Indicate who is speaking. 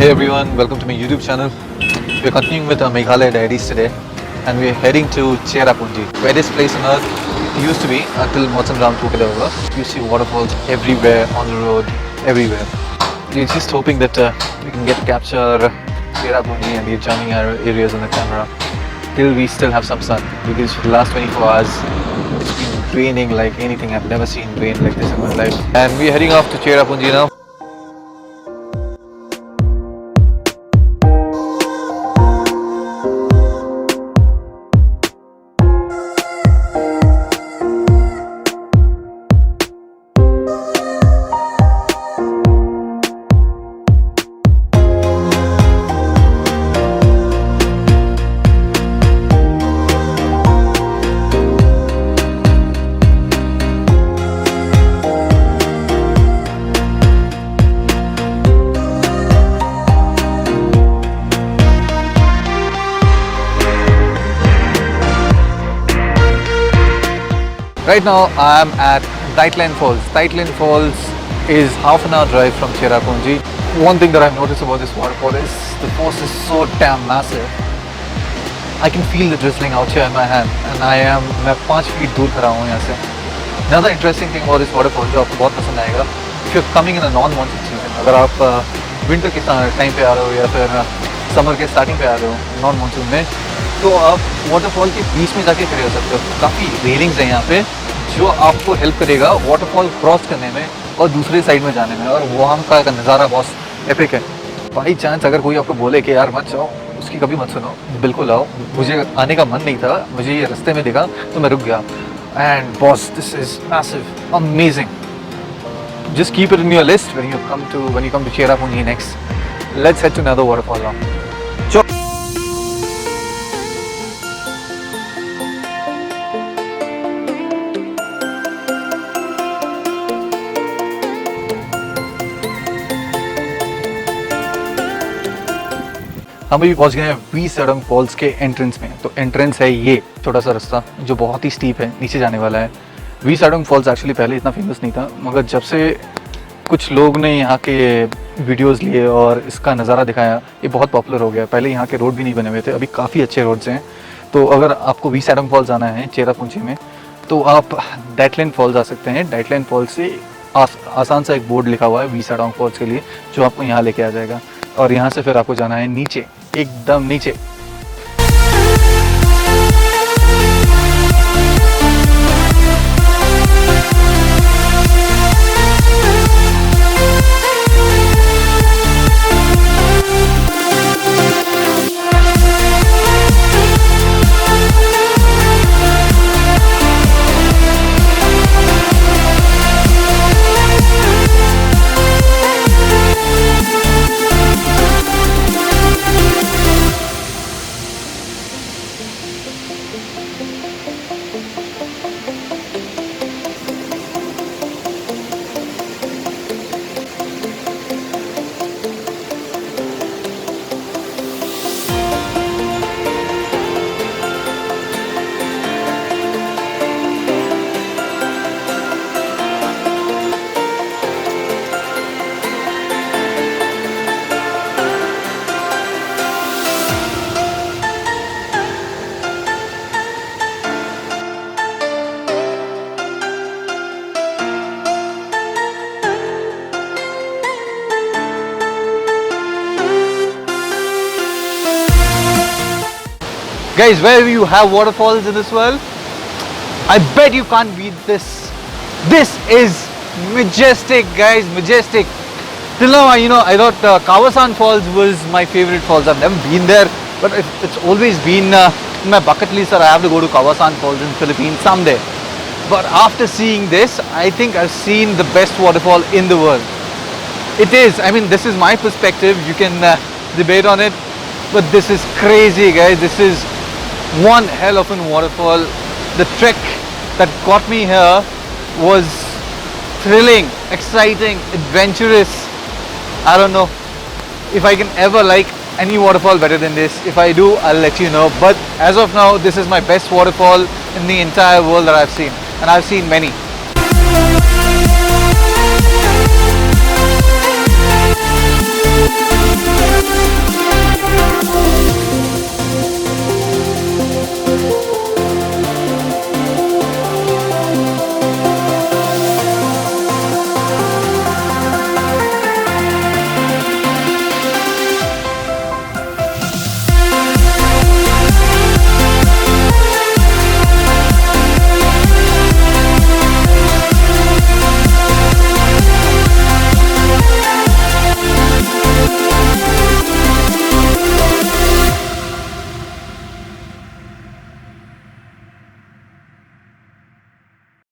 Speaker 1: Hey everyone, welcome to my YouTube channel. We're continuing with our Meghalaya diaries today and we're heading to Cherrapunji, weirdest place on earth used to be until Motsan Ram took it over. You see waterfalls everywhere, on the road, everywhere. We're just hoping that we can get to capture Cherrapunji and the adjoining areas on the camera till we still have some sun, because for the last 24 hours it's been raining like anything. I've never seen rain like this in my life. And we're heading off to Cherrapunji now. Right now I am at Daithlen Falls. Daithlen Falls is half an hour drive from Cherrapunji. One thing that I've noticed about this waterfall is the force is so damn massive. I can feel the drizzling out here in my hand and मैं 5 feet दूर खड़ा हूँ यहाँ से. Another interesting thing about this waterfall जो आपको बहुत पसंद आएगा, if you're coming in a non-monsoon season, अगर आप winter के टाइम पे आ रहे हो या फिर summer के starting पे आ रहे हो non-monsoon में, तो आप वाटरफॉल के बीच में जाके खड़े हो सकते हो. काफ़ी रेलिंग्स हैं यहाँ पे जो आपको हेल्प करेगा वाटरफॉल क्रॉस करने में और दूसरे साइड में जाने में, और वहाँ का नज़ारा बहुत एपिक है. बाई चांस अगर कोई आपको बोले कि यार मत जाओ, उसकी कभी मत सुनो, बिल्कुल आओ. मुझे आने का मन नहीं था, मुझे ये रास्ते में दिखा तो मैं रुक गया. And boss, this is massive, amazing. Just keep it in your list when you come to Cherrapunji नेक्स्ट. Let's head to another waterfall now. हम अभी पहुंच गए हैं वी सडोंग फॉल्स के एंट्रेंस में. तो एंट्रेंस है ये छोटा सा रास्ता जो बहुत ही स्टीप है, नीचे जाने वाला है. वी सडोंग फॉल्स एक्चुअली पहले इतना फेमस नहीं था, मगर जब से कुछ लोग ने यहाँ के वीडियोस लिए और इसका नज़ारा दिखाया, ये बहुत पॉपुलर हो गया. पहले यहाँ के रोड भी नहीं बने हुए थे, अभी काफ़ी अच्छे रोड्स हैं. तो अगर आपको वी सडोंग फॉल्स आना है Cherrapunji में, तो आप Daithlen फॉल्स आ सकते हैं. Daithlen फॉल्स से आसान सा एक बोर्ड लिखा हुआ है वी सडोंग फॉल्स के लिए, जो आपको यहाँ लेके आ जाएगा. और यहाँ से फिर आपको जाना है नीचे, एकदम नीचे. Guys, wherever you have waterfalls in this world, I bet you can't beat this. This is majestic, guys, majestic. Till now, I thought Kawasan Falls was my favorite falls. I've never been there, but it's always been in my bucket list that I have to go to Kawasan Falls in Philippines someday. But after seeing this, I think I've seen the best waterfall in the world. It is. I mean, this is my perspective. You can debate on it, but this is crazy, guys. This is one hell of a waterfall. The trek that got me here was thrilling, exciting, adventurous. I don't know if I can ever like any waterfall better than this. If I do, I'll let you know. But as of now, this is my best waterfall in the entire world that I've seen, and I've seen many.